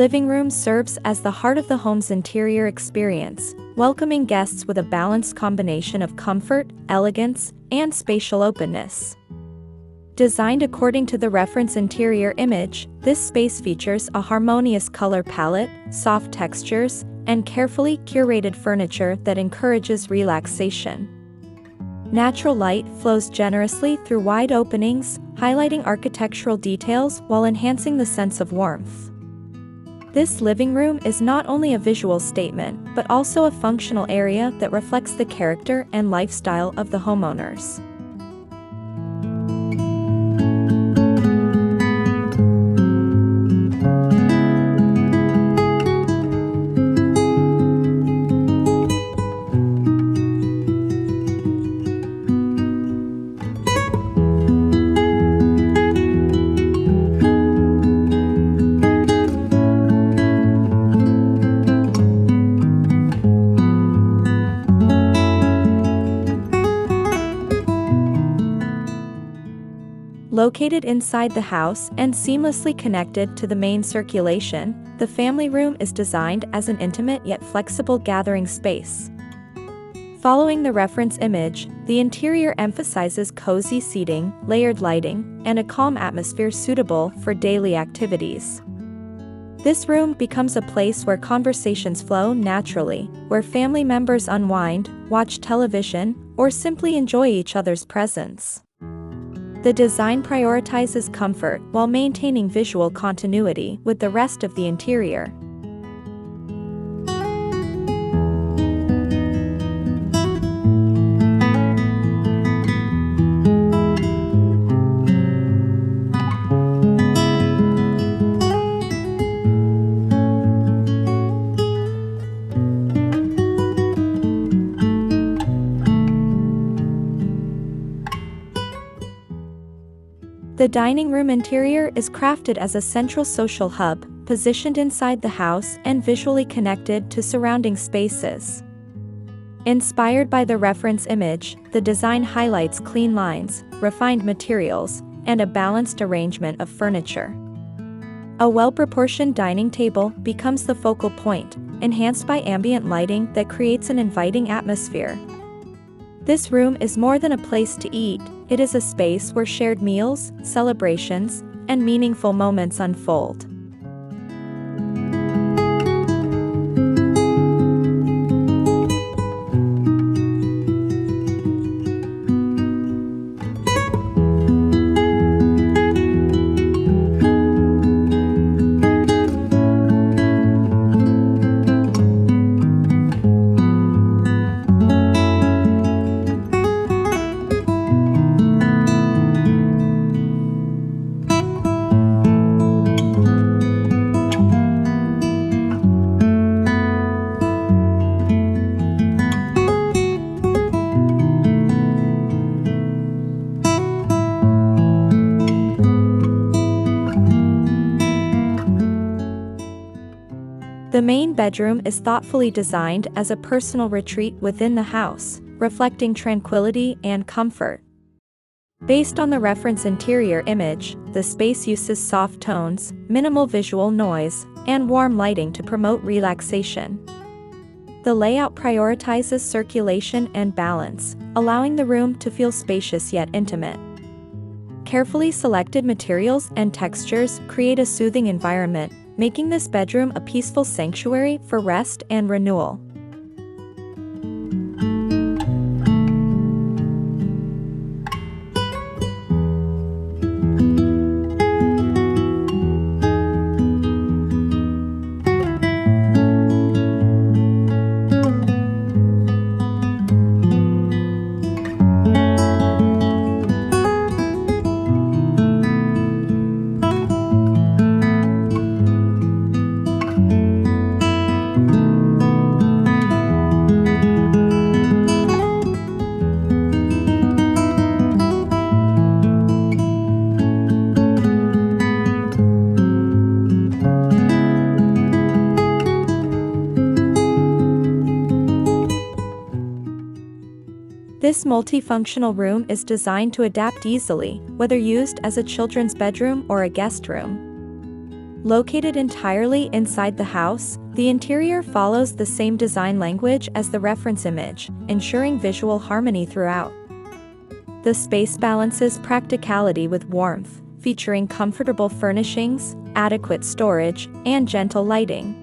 living room serves as the heart of the home's interior experience, welcoming guests with a balanced combination of comfort, elegance, and spatial openness. Designed according to the reference interior image, this space features a harmonious color palette, soft textures, and carefully curated furniture that encourages relaxation. Natural light flows generously through wide openings, highlighting architectural details while enhancing the sense of warmth. This living room is not only a visual statement, but also a functional area that reflects the character and lifestyle of the homeowners. Located inside the house and seamlessly connected to the main circulation, the family room is designed as an intimate yet flexible gathering space. Following the reference image, the interior emphasizes cozy seating, layered lighting, and a calm atmosphere suitable for daily activities. This room becomes a place where conversations flow naturally, where family members unwind, watch television, or simply enjoy each other's presence. The design prioritizes comfort while maintaining visual continuity with the rest of the interior. The dining room interior is crafted as a central social hub, positioned inside the house and visually connected to surrounding spaces. Inspired by the reference image, the design highlights clean lines, refined materials, and a balanced arrangement of furniture. A well-proportioned dining table becomes the focal point, enhanced by ambient lighting that creates an inviting atmosphere. This room is more than a place to eat, it is a space where shared meals, celebrations, and meaningful moments unfold. The main bedroom is thoughtfully designed as a personal retreat within the house, reflecting tranquility and comfort. Based on the reference interior image, the space uses soft tones, minimal visual noise, and warm lighting to promote relaxation. The layout prioritizes circulation and balance, allowing the room to feel spacious yet intimate. Carefully selected materials and textures create a soothing environment, making this bedroom a peaceful sanctuary for rest and renewal. This multifunctional room is designed to adapt easily, whether used as a children's bedroom or a guest room. Located entirely inside the house, the interior follows the same design language as the reference image, ensuring visual harmony throughout. The space balances practicality with warmth, featuring comfortable furnishings, adequate storage, and gentle lighting.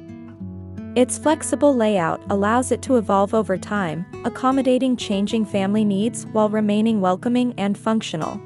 Its flexible layout allows it to evolve over time, accommodating changing family needs while remaining welcoming and functional.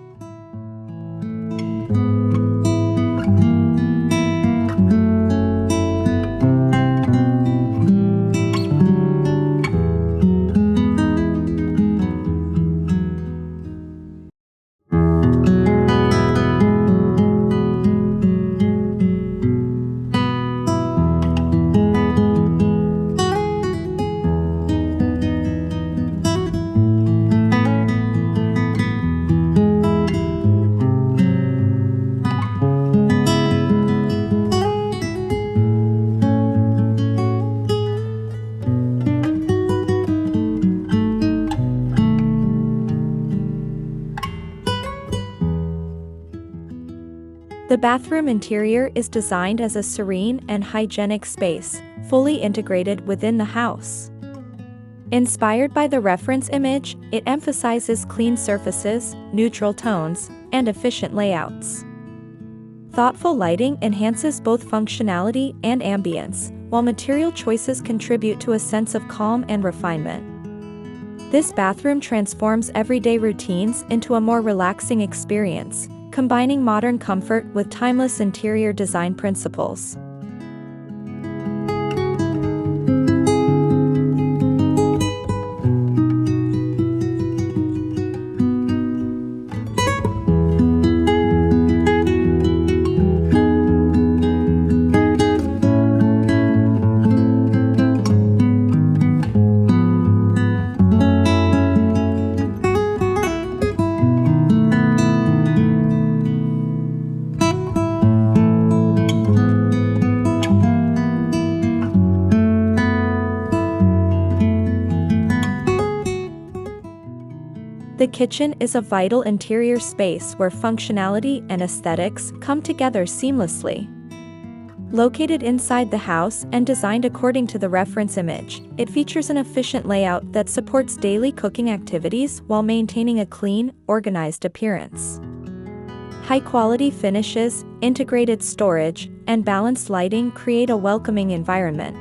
The bathroom interior is designed as a serene and hygienic space, fully integrated within the house. Inspired by the reference image, it emphasizes clean surfaces, neutral tones, and efficient layouts. Thoughtful lighting enhances both functionality and ambience, while material choices contribute to a sense of calm and refinement. This bathroom transforms everyday routines into a more relaxing experience, combining modern comfort with timeless interior design principles. The kitchen is a vital interior space where functionality and aesthetics come together seamlessly. Located inside the house and designed according to the reference image, it features an efficient layout that supports daily cooking activities while maintaining a clean, organized appearance. High-quality finishes, integrated storage, and balanced lighting create a welcoming environment.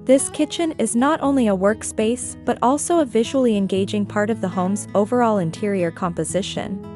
This kitchen is not only a workspace but also a visually engaging part of the home's overall interior composition.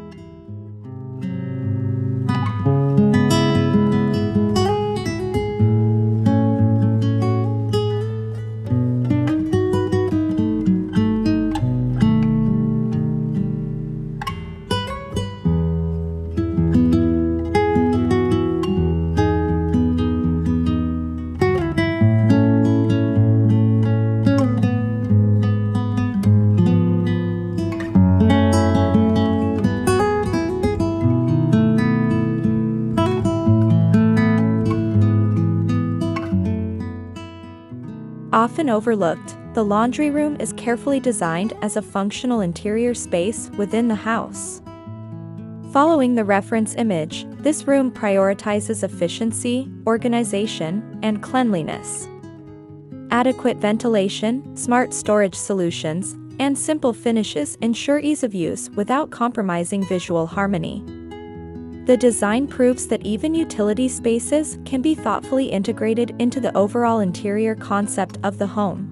Often overlooked, the laundry room is carefully designed as a functional interior space within the house. Following the reference image, this room prioritizes efficiency, organization, and cleanliness. Adequate ventilation, smart storage solutions, and simple finishes ensure ease of use without compromising visual harmony. The design proves that even utility spaces can be thoughtfully integrated into the overall interior concept of the home.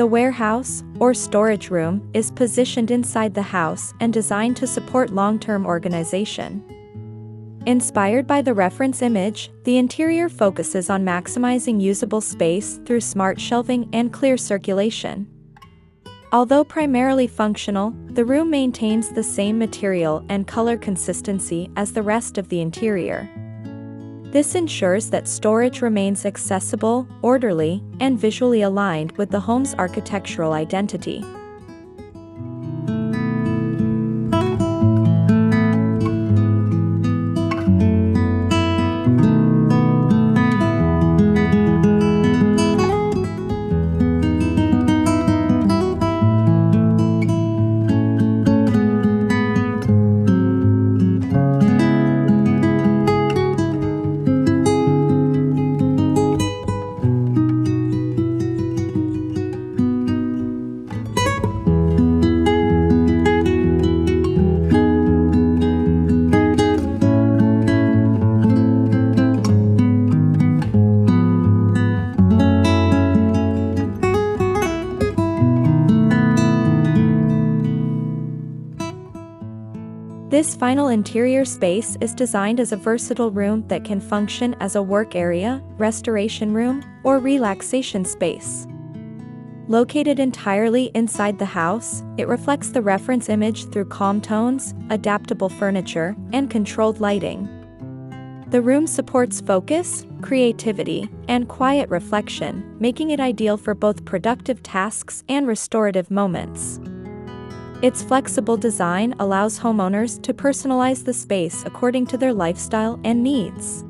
The warehouse, or storage room, is positioned inside the house and designed to support long-term organization. Inspired by the reference image, the interior focuses on maximizing usable space through smart shelving and clear circulation. Although primarily functional, the room maintains the same material and color consistency as the rest of the interior. This ensures that storage remains accessible, orderly, and visually aligned with the home's architectural identity. This final interior space is designed as a versatile room that can function as a work area, restoration room, or relaxation space. Located entirely inside the house, it reflects the reference image through calm tones, adaptable furniture, and controlled lighting. The room supports focus, creativity, and quiet reflection, making it ideal for both productive tasks and restorative moments. Its flexible design allows homeowners to personalize the space according to their lifestyle and needs.